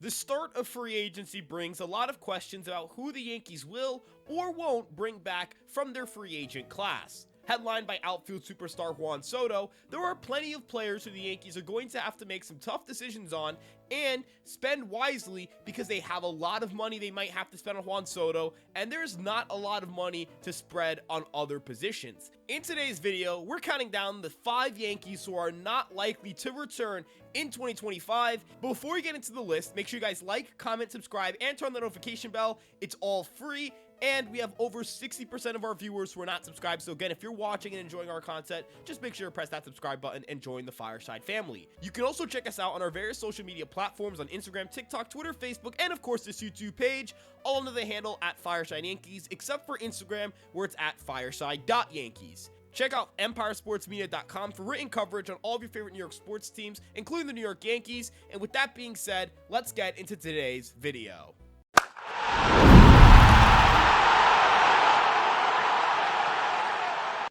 The start of free agency brings a lot of questions about who the Yankees will or won't bring back from their free agent class. Headlined by outfield superstar Juan Soto, there are plenty of players who the Yankees are going to have to make some tough decisions on and spend wisely because they have a lot of money they might have to spend on Juan Soto, and there's not a lot of money to spread on other positions. In today's video, we're counting down the 5 Yankees who are not likely to return in 2025. Before we get into the list, make sure you guys like, comment, subscribe, and turn on the notification bell. It's all free. And we have over 60% of our viewers who are not subscribed. So again, if you're watching and enjoying our content, just make sure to press that subscribe button and join the Fireside family. You can also check us out on our various social media platforms on Instagram, TikTok, Twitter, Facebook, and of course this YouTube page, all under the handle at Fireside Yankees, except for Instagram where it's at fireside.yankees. Check out empiresportsmedia.com for written coverage on all of your favorite New York sports teams, including the New York Yankees. And with that being said, let's get into today's video.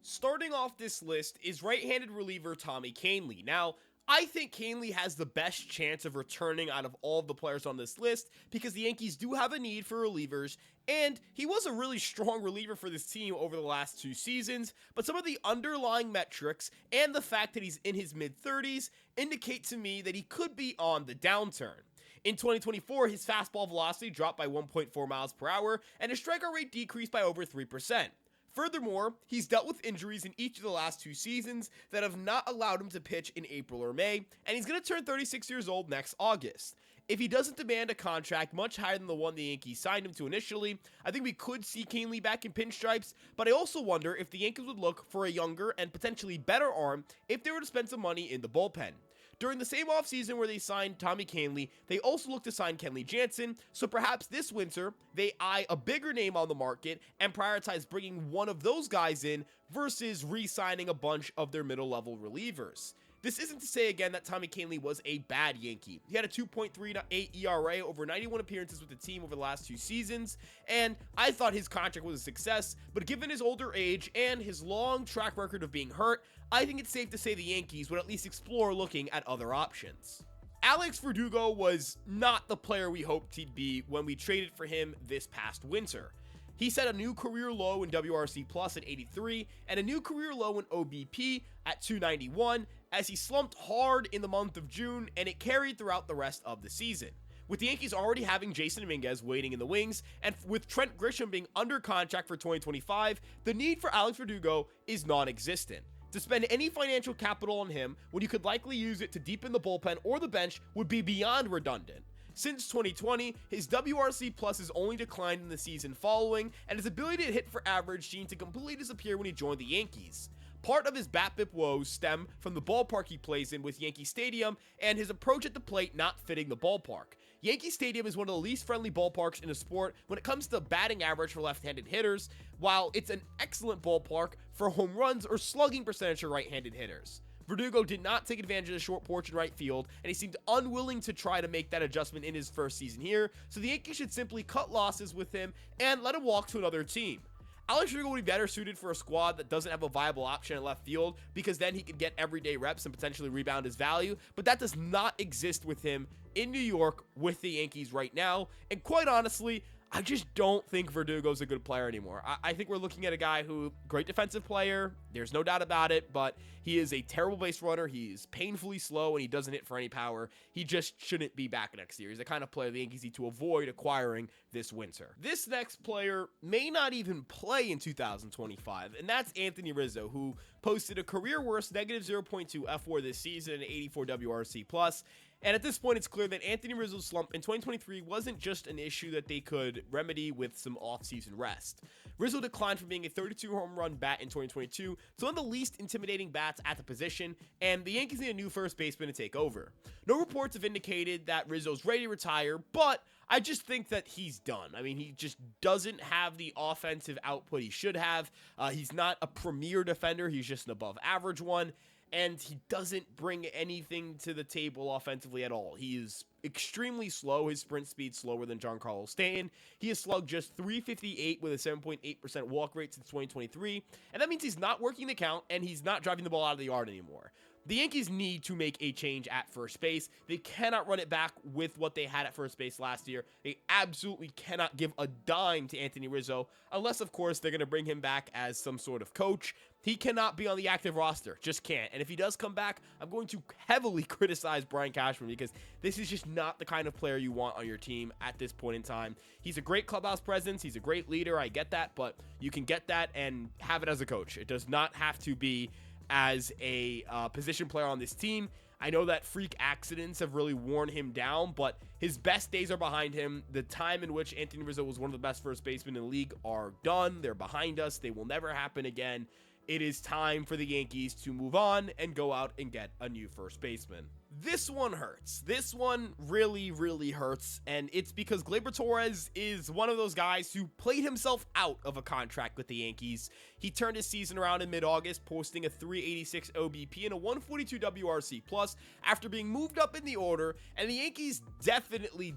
Starting off this list is right-handed reliever Tommy Canley. Now, I think Canley has the best chance of returning out of all of the players on this list because the Yankees do have a need for relievers, and he was a really strong reliever for this team over the last 2 seasons, but some of the underlying metrics and the fact that he's in his mid-30s indicate to me that he could be on the downturn. In 2024, his fastball velocity dropped by 1.4 miles per hour, and his strikeout rate decreased by over 3%. Furthermore, he's dealt with injuries in each of the last 2 seasons that have not allowed him to pitch in April or May, and he's going to turn 36 years old next August. If he doesn't demand a contract much higher than the one the Yankees signed him to initially, I think we could see Canley back in pinstripes, but I also wonder if the Yankees would look for a younger and potentially better arm if they were to spend some money in the bullpen. During the same offseason where they signed Tommy Canley, they also looked to sign Kenley Jansen, so perhaps this winter, they eye a bigger name on the market and prioritize bringing one of those guys in versus re-signing a bunch of their middle-level relievers. This isn't to say again that Tommy Canley was a bad Yankee. He had a 2.38 ERA over 91 appearances with the team over the last 2 seasons, and I thought his contract was a success, but given his older age and his long track record of being hurt, I think it's safe to say the Yankees would at least explore looking at other options. Alex Verdugo was not the player we hoped he'd be when we traded for him this past winter. He set a new career low in WRC Plus at 83 and a new career low in OBP at 291 as he slumped hard in the month of June, and it carried throughout the rest of the season. With the Yankees already having Jason Dominguez waiting in the wings, and with Trent Grisham being under contract for 2025, the need for Alex Verdugo is non-existent. To spend any financial capital on him when you could likely use it to deepen the bullpen or the bench would be beyond redundant. Since 2020, his WRC Plus has only declined in the season following, and his ability to hit for average seemed to completely disappear when he joined the Yankees. Part of his BABIP woes stem from the ballpark he plays in with Yankee Stadium and his approach at the plate not fitting the ballpark. Yankee Stadium is one of the least friendly ballparks in the sport when it comes to batting average for left-handed hitters, while it's an excellent ballpark for home runs or slugging percentage for right-handed hitters. Verdugo did not take advantage of the short porch in right field, and he seemed unwilling to try to make that adjustment in his first season here, so the Yankees should simply cut losses with him and let him walk to another team. Alex Verdugo would be better suited for a squad that doesn't have a viable option at left field because then he could get everyday reps and potentially rebound his value, but that does not exist with him in New York with the Yankees right now, and quite honestly, I just don't think Verdugo's a good player anymore. I think we're looking at a guy who, great defensive player, there's no doubt about it, but he is a terrible base runner. He's painfully slow, and he doesn't hit for any power. He just shouldn't be back next year. He's the kind of player the Yankees need to avoid acquiring this winter. This next player may not even play in 2025, and that's Anthony Rizzo, who posted a career worst negative 0.2 F4 this season and 84 WRC plus. And at this point, it's clear that Anthony Rizzo's slump in 2023 wasn't just an issue that they could remedy with some off-season rest. Rizzo declined from being a 32 home run bat in 2022 to one of the least intimidating bats at the position, and the Yankees need a new first baseman to take over. No reports have indicated that Rizzo's ready to retire, but I just think that he's done. I mean, he just doesn't have the offensive output he should have. He's not a premier defender. He's just an above average one. And he doesn't bring anything to the table offensively at all. He is extremely slow. His sprint speed slower than Giancarlo Stanton. He has slugged just .358 with a 7.8% walk rate since 2023. And that means he's not working the count and he's not driving the ball out of the yard anymore. The Yankees need to make a change at first base. They cannot run it back with what they had at first base last year. They absolutely cannot give a dime to Anthony Rizzo, unless, of course, they're going to bring him back as some sort of coach. He cannot be on the active roster. Just can't. And if he does come back, I'm going to heavily criticize Brian Cashman because this is just not the kind of player you want on your team at this point in time. He's a great clubhouse presence. He's a great leader. I get that, but you can get that and have it as a coach. It does not have to be as a position player on this team. I know that freak accidents have really worn him down, but his best days are behind him. The time in which Anthony Rizzo was one of the best first basemen in the league are done. They're behind us. They will never happen again. It is time for the Yankees to move on and go out and get a new first baseman. This one hurts. This one really, really hurts, and it's because Gabriel Torres is one of those guys who played himself out of a contract with the Yankees. He turned his season around in mid-August, posting a 386 OBP and a 142 WRC plus after being moved up in the order, and the Yankees definitely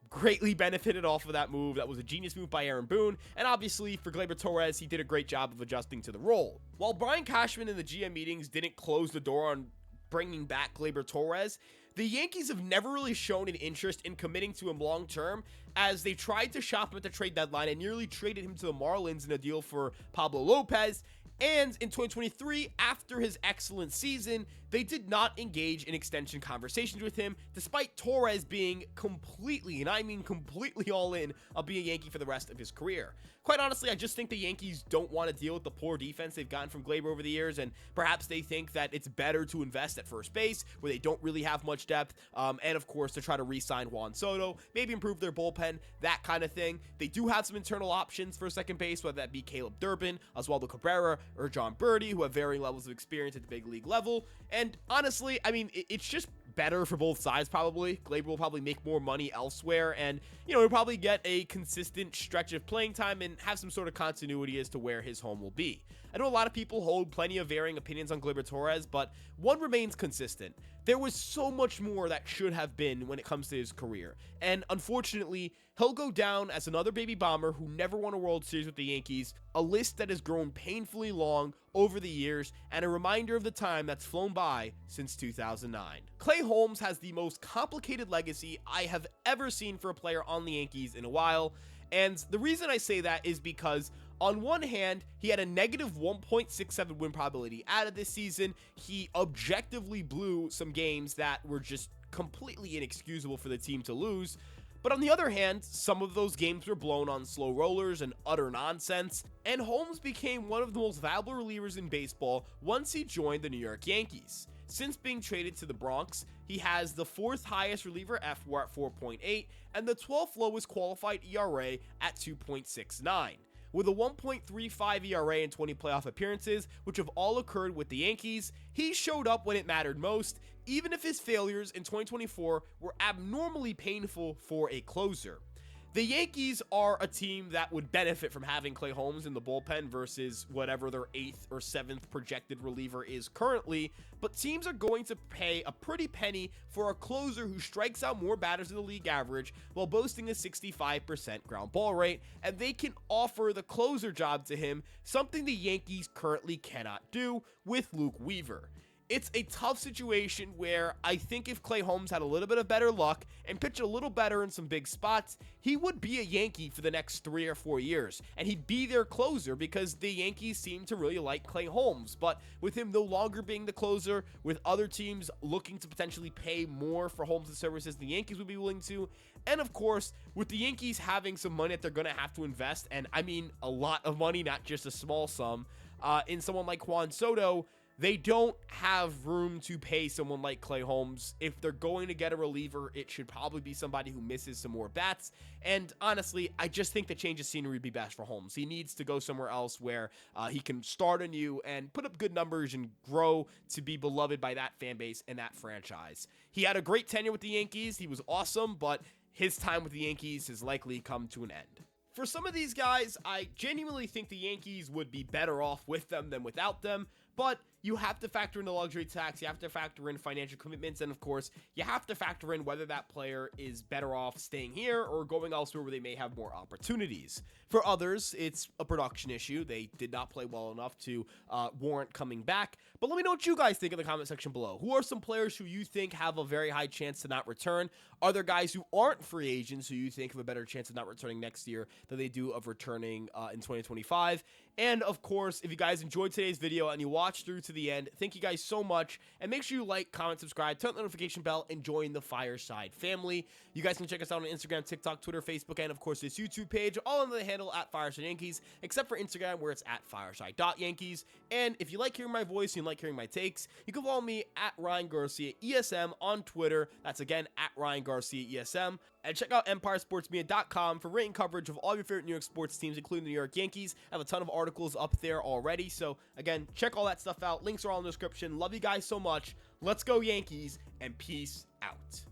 greatly benefited off of that move. That was a genius move by Aaron Boone, and obviously for Gabriel Torres, he did a great job of adjusting to the role. While Brian Cashman in the GM meetings didn't close the door on bringing back Gabriel Torres, the Yankees have never really shown an interest in committing to him long term, as they tried to shop him at the trade deadline and nearly traded him to the Marlins in a deal for Pablo Lopez. And in 2023, after his excellent season, they did not engage in extension conversations with him, despite Torres being completely, and I mean completely all in on being a Yankee for the rest of his career. Quite honestly, I just think the Yankees don't want to deal with the poor defense they've gotten from Gleyber over the years, and perhaps they think that it's better to invest at first base, where they don't really have much depth, and of course, to try to re-sign Juan Soto, maybe improve their bullpen, that kind of thing. They do have some internal options for second base, whether that be Caleb Durbin, Oswaldo Cabrera, or John Birdie, who have varying levels of experience at the big league level. And honestly, I mean, it's just better for both sides probably. Gleyber will probably make more money elsewhere, and, you know, he'll probably get a consistent stretch of playing time and have some sort of continuity as to where his home will be. I know a lot of people hold plenty of varying opinions on Gabriel Torres, but one remains consistent. There was so much more that should have been when it comes to his career, and unfortunately, he'll go down as another baby bomber who never won a World Series with the Yankees, a list that has grown painfully long over the years, and a reminder of the time that's flown by since 2009. Clay Holmes has the most complicated legacy I have ever seen for a player on the Yankees in a while, and the reason I say that is because on one hand, he had a negative 1.67 win probability out of this season. He objectively blew some games that were just completely inexcusable for the team to lose. But on the other hand, some of those games were blown on slow rollers and utter nonsense, and Holmes became one of the most valuable relievers in baseball once he joined the New York Yankees. Since being traded to the Bronx, he has the 4th highest reliever FWAR at 4.8 and the 12th lowest qualified ERA at 2.69. With a 1.35 ERA in 20 playoff appearances, which have all occurred with the Yankees, he showed up when it mattered most, even if his failures in 2024 were abnormally painful for a closer. The Yankees are a team that would benefit from having Clay Holmes in the bullpen versus whatever their 8th or 7th projected reliever is currently, but teams are going to pay a pretty penny for a closer who strikes out more batters than the league average while boasting a 65% ground ball rate, and they can offer the closer job to him, something the Yankees currently cannot do with Luke Weaver. It's a tough situation where I think if Clay Holmes had a little bit of better luck and pitched a little better in some big spots, he would be a Yankee for the next 3 or 4 years, and he'd be their closer because the Yankees seem to really like Clay Holmes. But with him no longer being the closer, with other teams looking to potentially pay more for Holmes' services than the Yankees would be willing to, and of course, with the Yankees having some money that they're going to have to invest, and I mean a lot of money, not just a small sum, in someone like Juan Soto, they don't have room to pay someone like Clay Holmes. If they're going to get a reliever, it should probably be somebody who misses some more bats. And honestly, I just think the change of scenery would be best for Holmes. He needs to go somewhere else where he can start anew and put up good numbers and grow to be beloved by that fan base and that franchise. He had a great tenure with the Yankees. He was awesome, but his time with the Yankees has likely come to an end. For some of these guys, I genuinely think the Yankees would be better off with them than without them, but you have to factor in the luxury tax, you have to factor in financial commitments, and of course, you have to factor in whether that player is better off staying here or going elsewhere where they may have more opportunities. For others, it's a production issue. They did not play well enough to warrant coming back. But let me know what you guys think in the comment section below. Who are some players who you think have a very high chance to not return? Are there guys who aren't free agents who you think have a better chance of not returning next year than they do of returning in 2025? And of course, if you guys enjoyed today's video and you watched through to the end, thank you guys so much. And make sure you like, comment, subscribe, turn on the notification bell, and join the Fireside family. You guys can check us out on Instagram, TikTok, Twitter, Facebook, and of course this YouTube page, all under the handle at Fireside Yankees, except for Instagram where it's at fireside.yankees. And if you like hearing my voice and you like hearing my takes, you can follow me at Ryan Garcia ESM on Twitter. That's again at Ryan Garcia ESM. And check out EmpireSportsMedia.com for written coverage of all your favorite New York sports teams, including the New York Yankees. I have a ton of articles up there already. So, again, check all that stuff out. Links are all in the description. Love you guys so much. Let's go Yankees, and peace out.